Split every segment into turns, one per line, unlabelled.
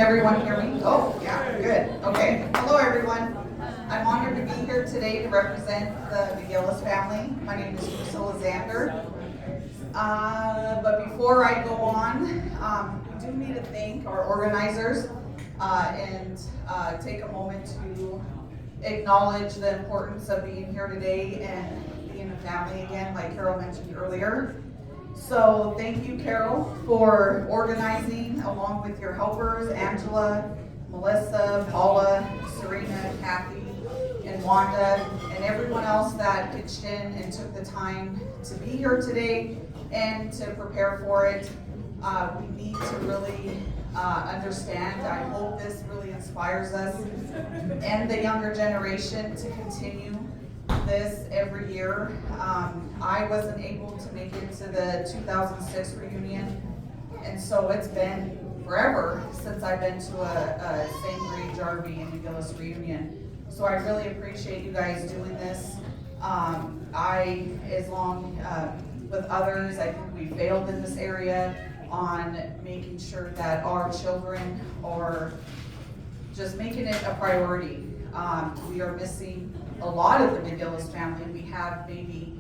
everyone hear me? Oh, yeah, good. Okay. Hello, everyone. I'm honored to be here today to represent the McGillis family. My name is Priscilla. But before I go on, we do need to thank our organizers and take a moment to acknowledge the importance of being here today and being a family again, like Carol mentioned earlier. So thank you, Carol, for organizing along with your helpers, Angela, Melissa, Paula, Serena, Kathy, and Wanda, and everyone else that pitched in and took the time to be here today and to prepare for it. We need to really understand. I hope this really inspires us and the younger generation to continue this every year. I wasn't able to make it to the 2006 reunion, and so it's been forever since I've been to a St. Grade Jarvie and McGillis reunion. So I really appreciate you guys doing this. With others, I think we failed in this area on making sure that our children are just making it a priority. We are missing a lot of the McGillis family. We have maybe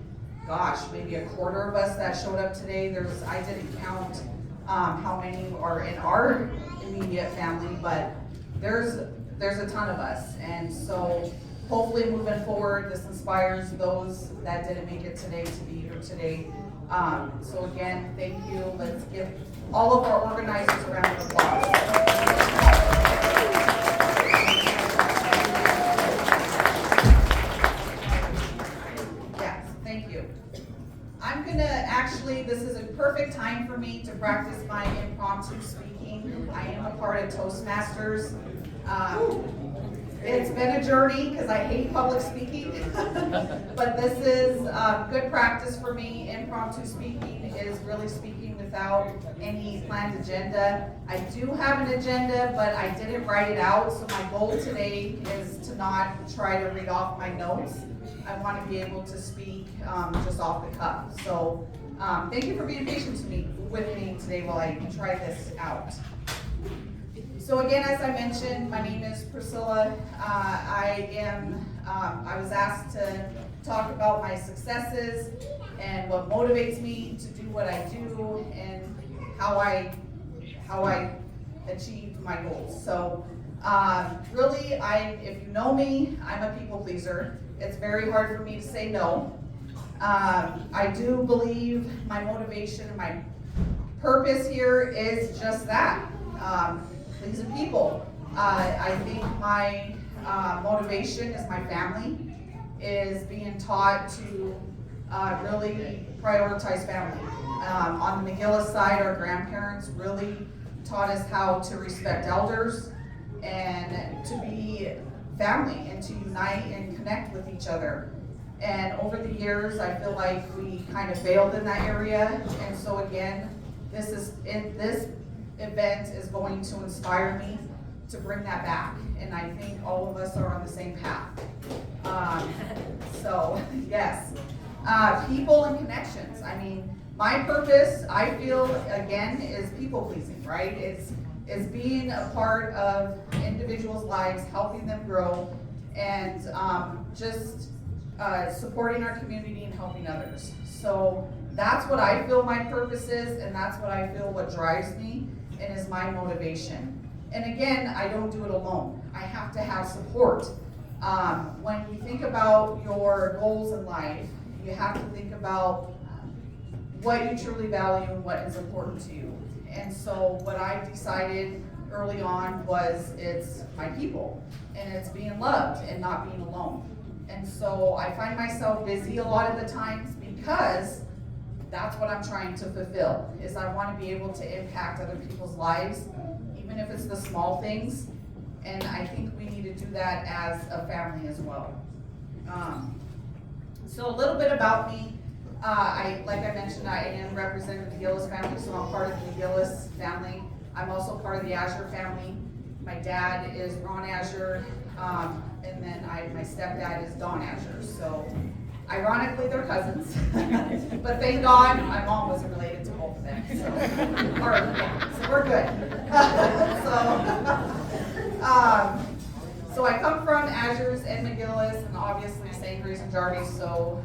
a quarter of us that showed up today. I didn't count how many are in our immediate family, but there's a ton of us. And so hopefully moving forward, this inspires those that didn't make it today to be here today. So again, thank you. Let's give all of our organizers a round of applause. Yes, thank you. This is a perfect time for me to practice my impromptu speaking. I am a part of Toastmasters. It's been a journey because I hate public speaking, but this is good practice for me. Impromptu speaking is really speaking without any planned agenda. I do have an agenda, but I didn't write it out, so my goal today is to not try to read off my notes. I want to be able to speak just off the cuff. So thank you for being patient with me today while I try this out. So again, as I mentioned, my name is Priscilla. I was asked to talk about my successes and what motivates me to do what I do and how I achieve my goals. So really, if you know me, I'm a people pleaser. It's very hard for me to say no. I do believe my motivation and my purpose here is just that. Pleasing people. I think my motivation is my family, is being taught to really prioritize family. On the McGillis side, our grandparents really taught us how to respect elders and to be family and to unite and connect with each other. And over the years, I feel like we kind of failed in that area. And so again, this event is going to inspire me to bring that back, and I think all of us are on the same path. So yes, people and connections. I mean, my purpose, I feel, again, is people pleasing, right? It's being a part of individuals' lives, helping them grow, and just supporting our community and helping others. So that's what I feel my purpose is, and that's what I feel what drives me and is my motivation. And again, I don't do it alone. I have to have support. When you think about your goals in life, you have to think about what you truly value and what is important to you. And so what I decided early on was it's my people, and it's being loved and not being alone. And so I find myself busy a lot of the times because that's what I'm trying to fulfill, is I want to be able to impact other people's lives, even if it's the small things. And I think we need to do that as a family as well. So a little bit about me. Like I mentioned, I am representing the McGillis family, so I'm part of the McGillis family. I'm also part of the Azure family. My dad is Ron Azure, and then my stepdad is Don Azure. So ironically, they're cousins, but thank God my mom wasn't related to both of them. So we're good. So I come from Azures and McGillis, and obviously St. Greaves and Jardy, so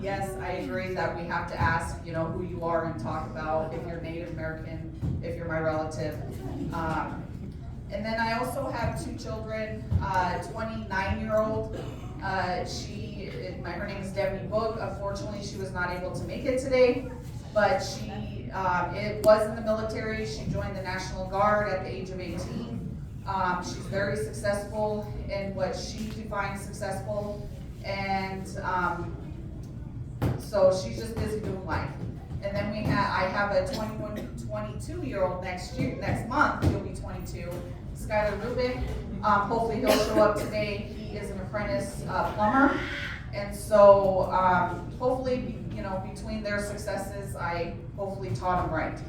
yes, I agree that we have to ask, who you are and talk about if you're Native American, if you're my relative. And then I also have two children, 29-year-old. Her name is Debbie Book. Unfortunately, she was not able to make it today, but she was in the military. She joined the National Guard at the age of 18. She's very successful in what she defines successful, and so she's just busy doing life. And then I have a 22-year-old next month. He'll be 22. Skylar Rubin. Hopefully he'll show up today. He is an apprentice plumber, and so hopefully, between their successes, I hopefully taught them right.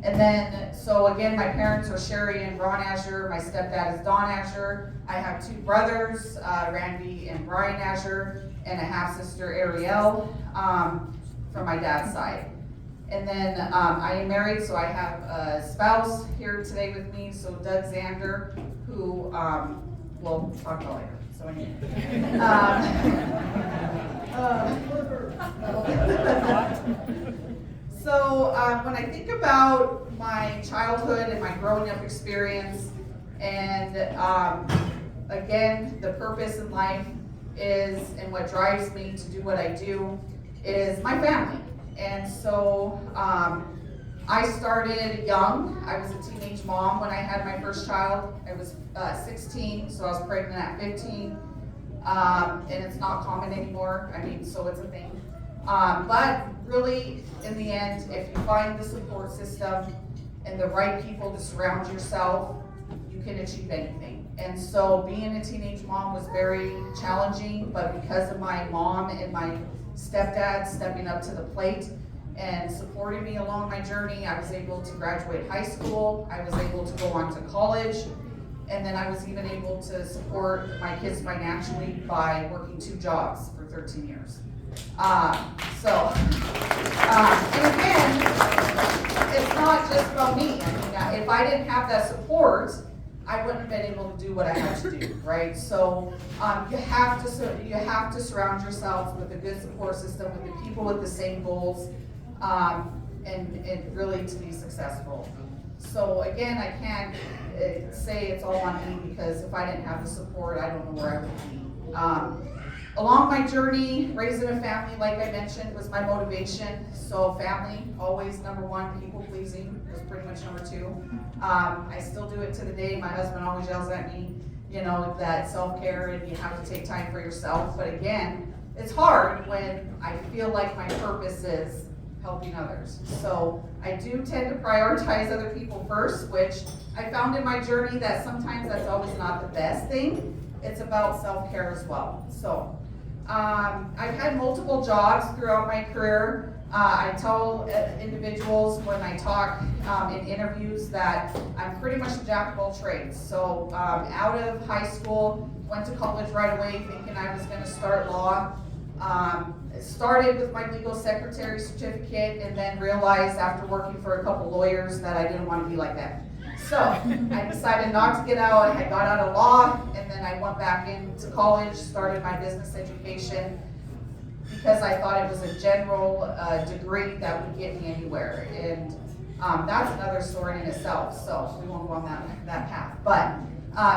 And then, so again, my parents are Sherry and Ron Azure. My stepdad is Don Azure. I have two brothers, Randy and Brian Azure, and a half-sister, Ariel, from my dad's side. And then I am married, so I have a spouse here today with me, so Doug Zander, who we'll talk about later. So anyway. So when I think about my childhood and my growing up experience, and again, the purpose in life is, and what drives me to do what I do, is my family. And so I started young. I was a teenage mom when I had my first child. I was 16, so I was pregnant at 15. And it's not common anymore. So it's a thing. But really, in the end, if you find the support system and the right people to surround yourself, you can achieve anything. And so being a teenage mom was very challenging, but because of my mom and my stepdad stepping up to the plate and supporting me along my journey, I was able to graduate high school. I was able to go on to college. And then I was even able to support my kids financially by working 2 jobs for 13 years. And again, it's not just about me. If I didn't have that support, I wouldn't have been able to do what I had to do, right? So you have to surround yourself with a good support system, with the people with the same goals, and really to be successful. So again, I can't say it's all on me, because if I didn't have the support, I don't know where I would be. Along my journey, raising a family, like I mentioned, was my motivation. So family, always number one. People pleasing was pretty much number 2. I still do it to the day. My husband always yells at me, that self-care and you have to take time for yourself. But again, it's hard when I feel like my purpose is helping others. So I do tend to prioritize other people first, which I found in my journey that sometimes that's always not the best thing. It's about self-care as well. So I've had multiple jobs throughout my career. I tell individuals when I talk in interviews that I'm pretty much a jack of all trades. So out of high school, went to college right away thinking I was going to start law. Started with my legal secretary certificate, and then realized after working for a couple lawyers that I didn't want to be like that. So I decided not to get out. I got out of law, and then I went back into college, started my business education, because I thought it was a general degree that would get me anywhere. And that's another story in itself, so we won't go on that path. But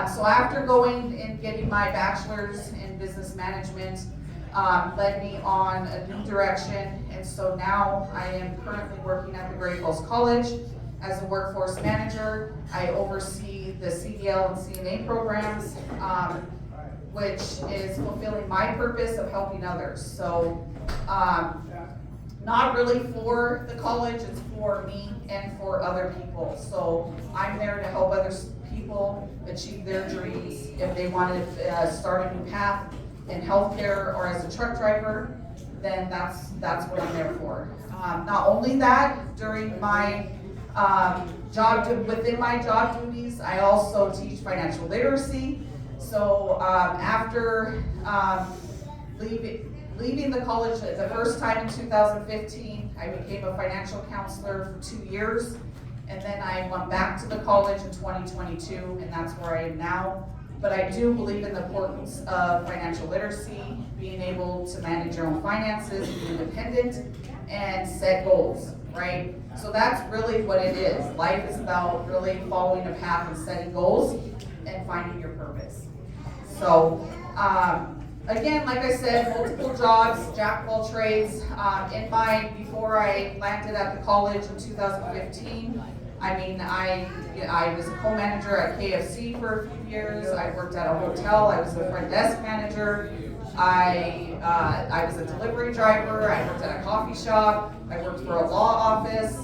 so after going and getting my bachelor's in business management, led me on a new direction, and so now I am currently working at the Great Falls College as a workforce manager. I oversee the CDL and CNA programs, which is fulfilling my purpose of helping others. So not really for the college, it's for me and for other people. So I'm there to help other people achieve their dreams. If they want to start a new path in healthcare or as a truck driver, then that's what I'm there for. Not only that, during my within my job duties, I also teach financial literacy. So after leaving the college the first time in 2015, I became a financial counselor for 2 years, and then I went back to the college in 2022, and that's where I am now but I do believe in the importance of financial literacy, being able to manage your own finances, be independent, and set goals, right? So that's really what it is. Life is about really following a path and setting goals and finding your purpose. So, again, like I said, multiple jobs, jack of all trades. Before I landed at the college in 2015, I was a co-manager at KFC for a few years. I worked at a hotel. I was a front desk manager. I was a delivery driver. I worked at a coffee shop. I worked for a law office.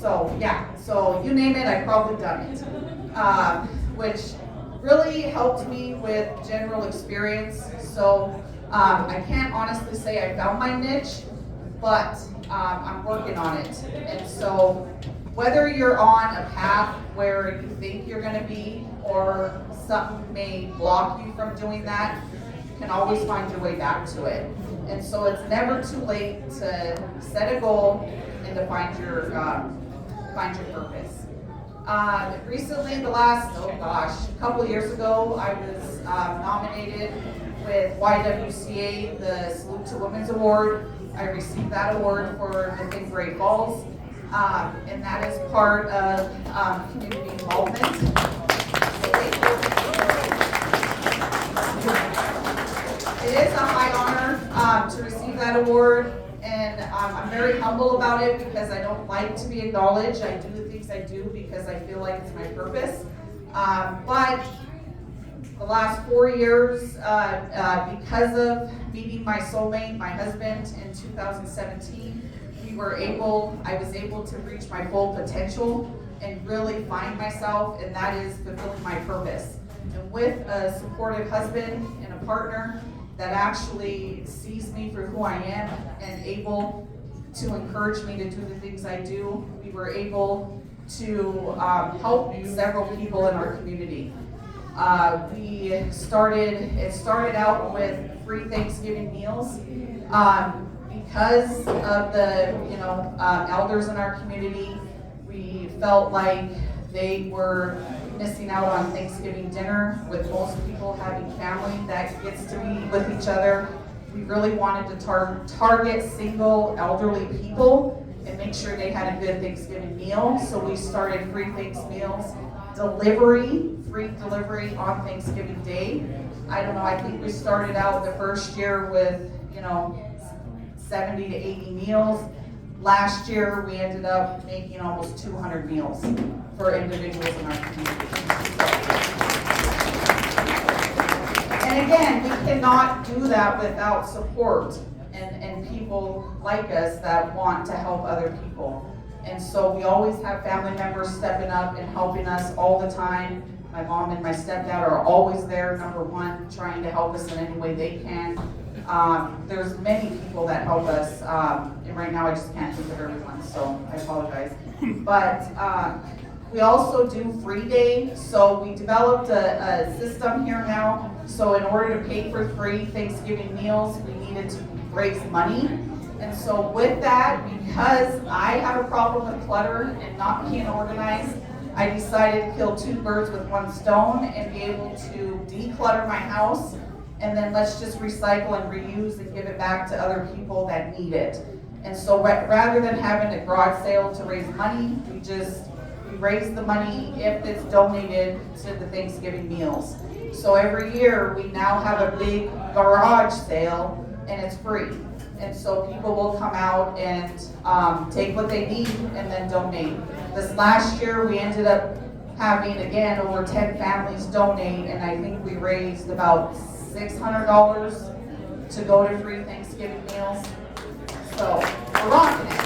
So you name it, I've probably done it. Which really helped me with general experience. So I can't honestly say I found my niche, but I'm working on it. And so whether you're on a path where you think you're going to be, or something may block you from doing that, you can always find your way back to it. And so it's never too late to set a goal and to find your purpose. Recently, a couple of years ago, I was nominated with YWCA, the Salute to Women's Award. I received that award for within Great Falls, and that is part of community involvement. It is a high honor to receive that award, and I'm very humble about it because I don't like to be acknowledged. I do the things I do because I feel like it's my purpose. But the last 4 years, because of meeting my soulmate, my husband, in 2017, I was able to reach my full potential and really find myself, and that is fulfilling my purpose. And with a supportive husband and a partner that actually sees me for who I am and able to encourage me to do the things I do, we were able to help several people in our community. It started out with free Thanksgiving meals. Because of the elders in our community, we felt like they were missing out on Thanksgiving dinner, with most people having family that gets to be with each other. We really wanted to target single elderly people and make sure they had a good Thanksgiving meal. So we started free Thanks meals, free delivery on Thanksgiving Day. I think we started out the first year with 70 to 80 meals. Last year, we ended up making almost 200 meals for individuals in our community. And again, we cannot do that without support and people like us that want to help other people. And so we always have family members stepping up and helping us all the time. My mom and my stepdad are always there, number one, trying to help us in any way they can. There's many people that help us, and right now I just can't think of everyone, so I apologize. But we also do free day, so we developed a system here now. So in order to pay for free Thanksgiving meals, we needed to raise money. And so with that, because I have a problem with clutter and not being organized, I decided to kill two birds with one stone and be able to declutter my house, and then let's just recycle and reuse and give it back to other people that need it. And so rather than having a garage sale to raise money, we raise the money if it's donated to the Thanksgiving meals. So every year we now have a big garage sale, and it's free. And so people will come out and take what they need and then donate. This last year we ended up having, again, over 10 families donate, and I think we raised about $600 to go to free Thanksgiving meals. So we're rocking it.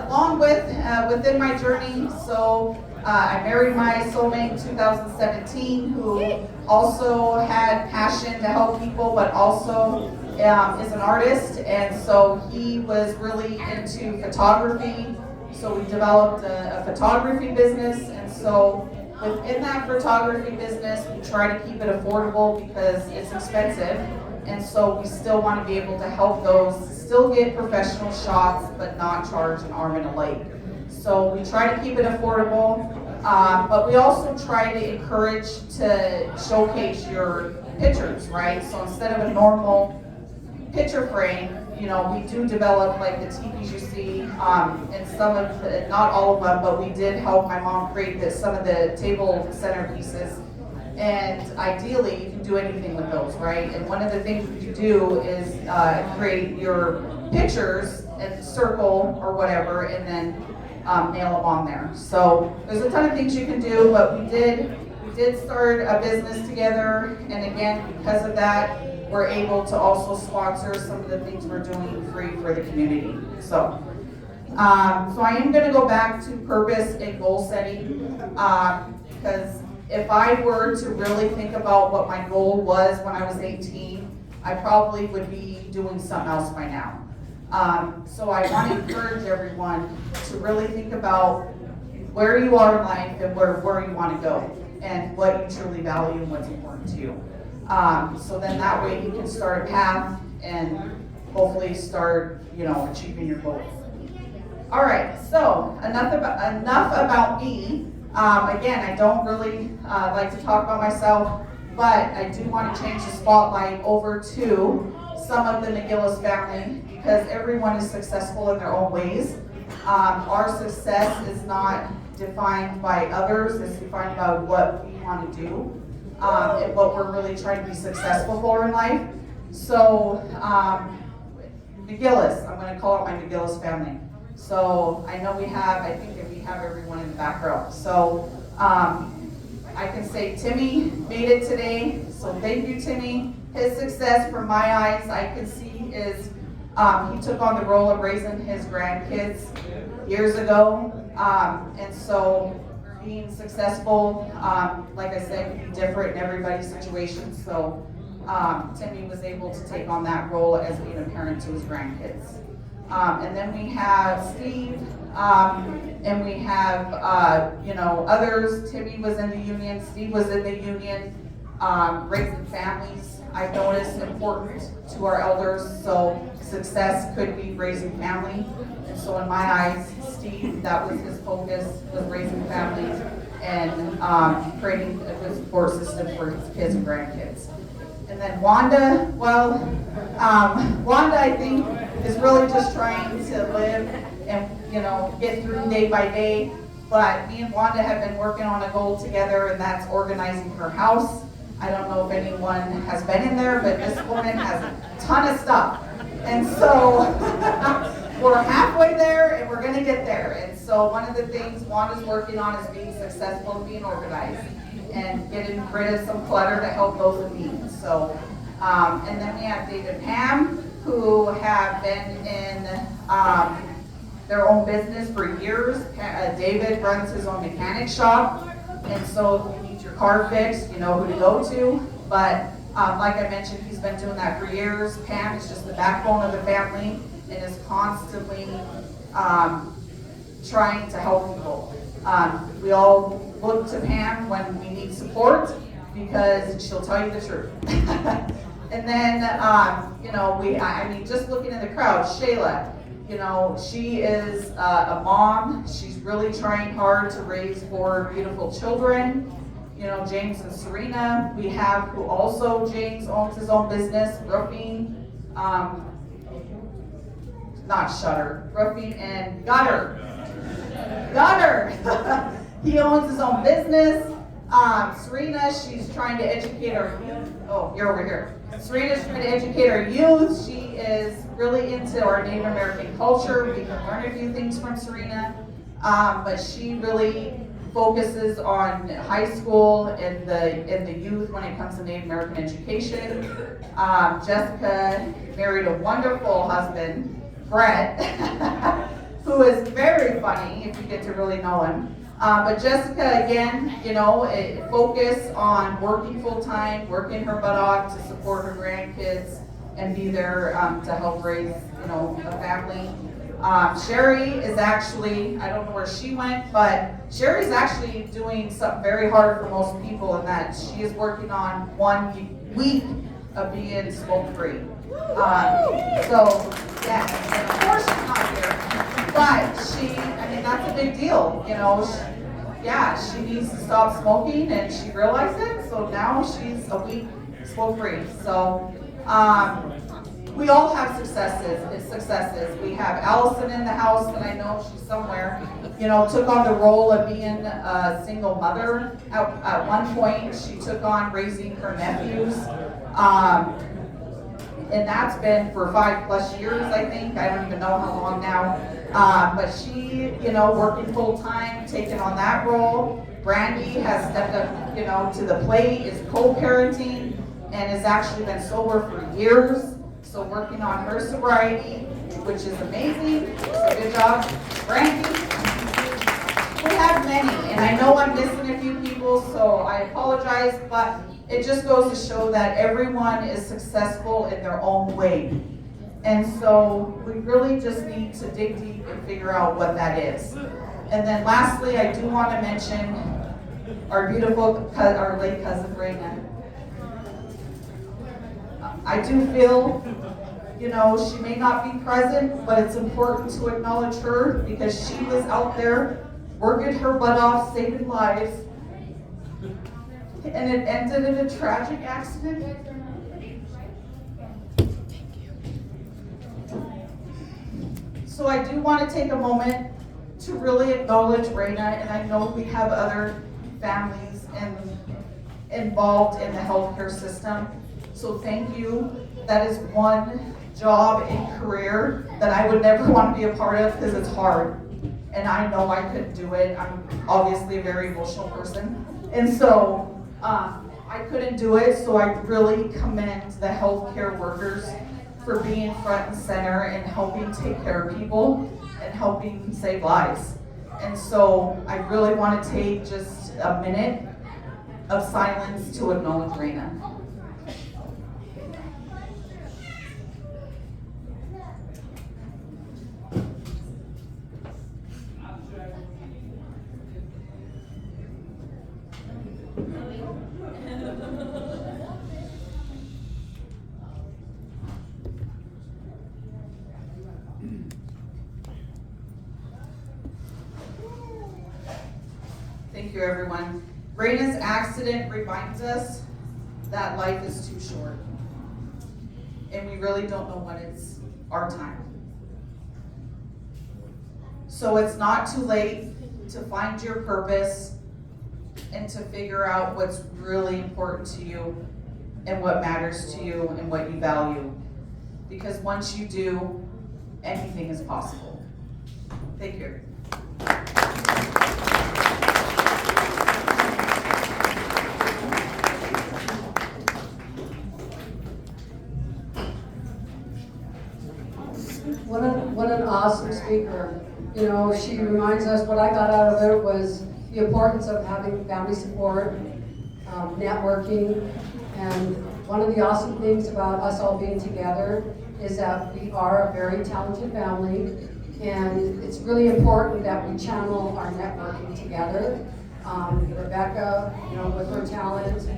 Along with, within my journey, so I married my soulmate in 2017, who also had passion to help people, but also is an artist, and so he was really into photography. So we developed a photography business, and so within that photography business, we try to keep it affordable because it's expensive, and so we still want to be able to help those still get professional shots, but not charge an arm and a leg. So we try to keep it affordable, but we also try to encourage to showcase your pictures, right? So instead of a normal picture frame, you know, we do develop like the teepees you see, and some of the, not all of them, but we did help my mom create some of the table centerpieces. And ideally, you can do anything with those, right? And one of the things you do is create your pictures and circle or whatever, and then nail them on there. So there's a ton of things you can do, but we did start a business together, and again, because of that, we're able to also sponsor some of the things we're doing free for the community. So I am going to go back to purpose and goal setting, because if I were to really think about what my goal was when I was 18, I probably would be doing something else by now. So I want to encourage everyone to really think about where you are in life and where you want to go and what you truly value and what's important to you. So then that way you can start a path and hopefully start, you know, achieving your goals. All right, so enough about me. Again, I don't really like to talk about myself, but I do want to change the spotlight over to some of the McGillis family, because everyone is successful in their own ways. Our success is not defined by others, it's defined by what we want to do, and what we're really trying to be successful for in life. So, McGillis, I'm going to call it my McGillis family. So I know I think that we have everyone in the back row. So I can say Timmy made it today, so thank you, Timmy. His success from my eyes, I can see is he took on the role of raising his grandkids years ago. And so being successful, like I said, can be different in everybody's situation. So Timmy was able to take on that role as being a parent to his grandkids. And then we have Steve, and we have, you know, others. Timmy was in the union, Steve was in the union, raising families. I've noticed important to our elders, so success could be raising family. And so in my eyes, Steve, that was his focus, was raising families and creating a good support system for his kids and grandkids. And then Wanda, well, Wanda, I think, is really just trying to live and, you know, get through day by day. But me and Wanda have been working on a goal together, and that's organizing her house. I don't know if anyone has been in there, but this woman has a ton of stuff. And so we're halfway there, and we're going to get there. And so one of the things Wanda's working on is being successful and being organized and getting rid of some clutter to help those in need. So, and then we have David and Pam, who have been in their own business for years. David runs his own mechanic shop, and so if you need your car fixed, you know who to go to. But like I mentioned, he's been doing that for years. Pam is just the backbone of the family and is constantly trying to help people. We all look to Pam when we need support because she'll tell you the truth. And then, you know, I mean, just looking in the crowd, Shayla, you know, she is a mom. She's really trying hard to raise 4 beautiful children. You know, James and Serena, we have who also, James owns his own business, roofing, not shutter, roofing and gutter. He owns his own business. Serena, she's trying to educate our youth. Oh, you're over here. Serena's trying to educate our youth. She is really into our Native American culture. We can learn a few things from Serena, but she really focuses on high school and the youth when it comes to Native American education. Jessica married a wonderful husband, Brett, who is very funny if you get to really know him. But Jessica, again, you know, focus on working full-time, working her butt off to support her grandkids and be there to help raise, you know, a family. Sherry is actually, I don't know where she went, but Sherry's actually doing something very hard for most people in that she is working on 1 week of being smoke-free. So, yeah, and of course she's not here, but I mean, that's a big deal, you know. She needs to stop smoking, and she realized it, so now she's a week smoke-free. So, we all have successes. We have Allison in the house, and I know she's somewhere, you know, took on the role of being a single mother. At one point, she took on raising her nephews. And that's been for 5+ years, I think. I don't even know how long now. But she, you know, working full time, taking on that role. Brandy has stepped up, you know, to the plate, is co-parenting, and has actually been sober for years. So working on her sobriety, which is amazing. So good job, Brandy. We have many, and I know I'm missing a few people, so I apologize, but it just goes to show that everyone is successful in their own way. And so we really just need to dig deep and figure out what that is. And then lastly, I do want to mention our beautiful, our late cousin, Raina. I do feel, you know, she may not be present, but it's important to acknowledge her because she was out there working her butt off, saving lives. And it ended in a tragic accident. So I do want to take a moment to really acknowledge Raina, and I know we have other families involved in the healthcare system. So thank you. That is one job and career that I would never want to be a part of because it's hard. And I know I couldn't do it. I'm obviously a very emotional person. And so I couldn't do it, so I really commend the healthcare workers for being front and center and helping take care of people and helping save lives. And so I really want to take just a minute of silence to acknowledge Raina. Thank you, everyone. Raina's accident reminds us that life is too short, and we really don't know when it's our time. So it's not too late to find your purpose and to figure out what's really important to you and what matters to you and what you value. Because once you do, anything is possible. Thank you.
What an awesome speaker. You know, she reminds us, what I got out of it was the importance of having family support, networking, and one of the awesome things about us all being together is that we are a very talented family, and it's really important that we channel our networking together. Rebecca, you know, with her talent,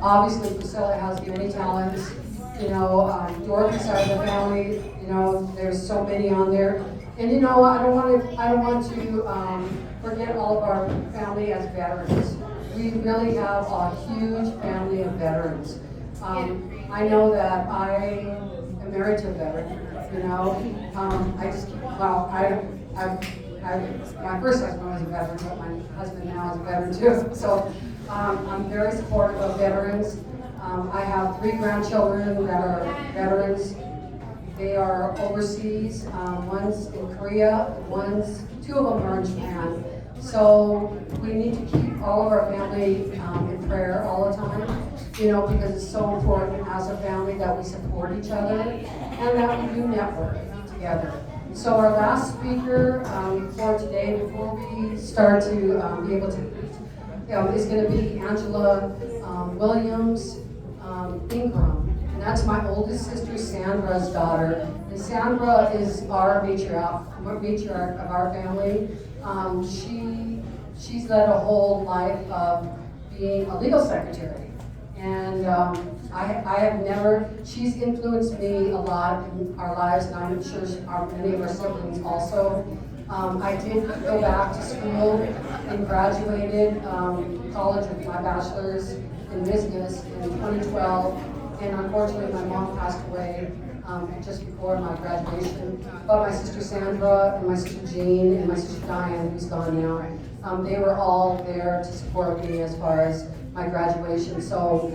obviously Priscilla has many talents. You know, Dorothy's side of the family, you know, there's so many on there. And you know, I don't want to forget all of our family as veterans. We really have a huge family of veterans. I know that I am married to a veteran. You know, my first husband was a veteran, but my husband now is a veteran too. So I'm very supportive of veterans. I have 3 grandchildren that are veterans. They are overseas. One's in Korea, 2 of them are in Japan. So we need to keep all of our family in prayer all the time, you know, because it's so important as a family that we support each other and that we do network together. So our last speaker for today, before we start to be able to eat, is going to be Angela Williams Ingram. And that's my oldest sister, Sandra's daughter. And Sandra is our matriarch of our family. She's led a whole life of being a legal secretary. And I have never, she's influenced me a lot in our lives, and I'm sure many of our siblings also. I did go back to school and graduated college with my bachelor's in business in 2012, and unfortunately my mom passed away just before my graduation. But my sister Sandra and my sister Jean and my sister Diane, who's gone now, they were all there to support me as far as my graduation. So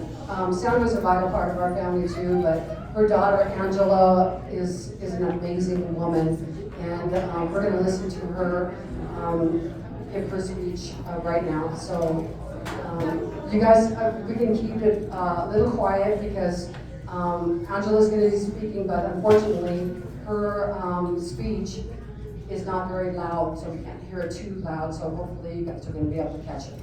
Sandra's a vital part of our family too, but her daughter Angela is an amazing woman, and we're going to listen to her give her speech right now. So you guys, we can keep it a little quiet because Angela's going to be speaking, but unfortunately her speech is not very loud, so we can't hear it too loud, so hopefully you guys are going to be able to catch it.